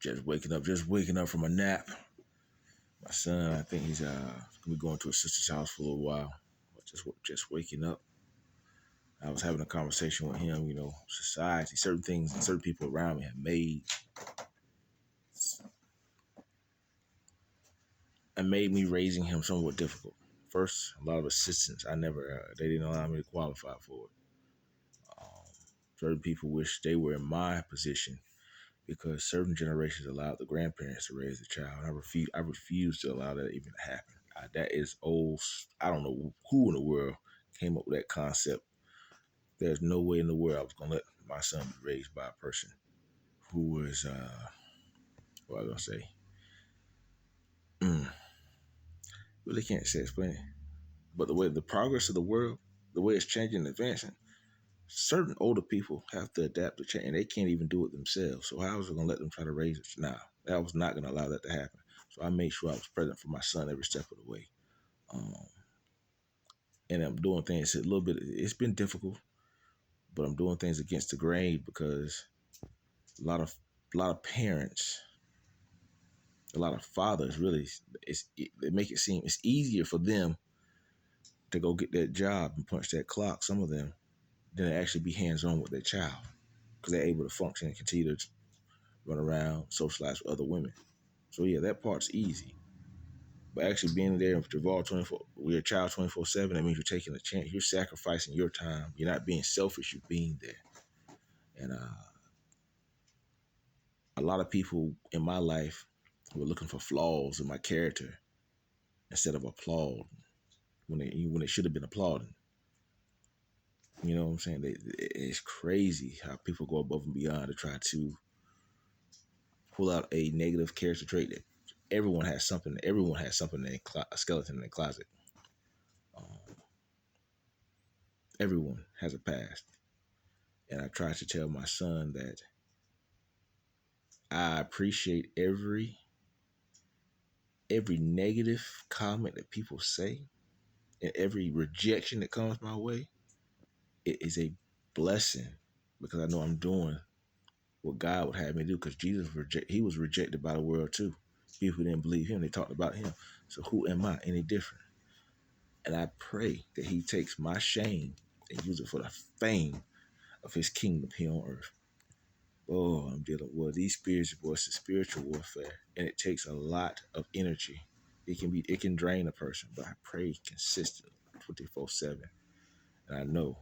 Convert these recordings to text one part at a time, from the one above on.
just waking up from a nap. My son, I think he's gonna be going to his sister's house for a little while. But just waking up. I was having a conversation with him. Society, certain things, and certain people around me have made me raising him somewhat difficult. First, a lot of assistance. They didn't allow me to qualify for it. Um, Certain people wish they were in my position because certain generations allowed the grandparents to raise the child. I refuse to allow that even to happen. That is old. I don't know who in the world came up with that concept. There's no way in the world I was gonna let my son be raised by a person who was, what was I gonna say? Really can't say explain it. But the progress of the world, the way it's changing and advancing, certain older people have to adapt to change, and they can't even do it themselves. So how was I gonna let them try to raise it? Nah, I was not gonna allow that to happen. So I made sure I was present for my son every step of the way. Um, and I'm doing things a little bit. It's been difficult, but I'm doing things against the grain because a lot of parents, a lot of fathers, really, they make it seem it's easier for them to go get that job and punch that clock. Some of them than to actually be hands on with their child because they're able to function and continue to run around, socialize with other women. So yeah, that part's easy. But actually being there involved 24, with your child 24/7, that means you're taking a chance. You're sacrificing your time. You're not being selfish. You're being there. And a lot of people in my life were looking for flaws in my character instead of applaud when they should have been applauding. You know what I'm saying? It's crazy how people go above and beyond to try to pull out a negative character trait that everyone has something. Everyone has something a skeleton in their closet. Um, Everyone has a past, and I try to tell my son that I appreciate every negative comment that people say and every rejection that comes my way. It is a blessing because I know I'm doing what God would have me do. Because he was rejected by the world too. People didn't believe him. They talked about him. So who am I any different? And I pray that he takes my shame and use it for the fame of his kingdom here on earth. Oh, I'm dealing with these spiritual voices, spiritual warfare, and it takes a lot of energy. It can drain a person, but I pray consistently, 24/7, and I know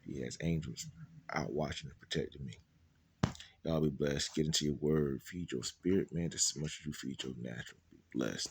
He has angels out watching and protecting me. Y'all be blessed. Get into your word. Feed your spirit, man, just as much as you feed your natural. Be blessed.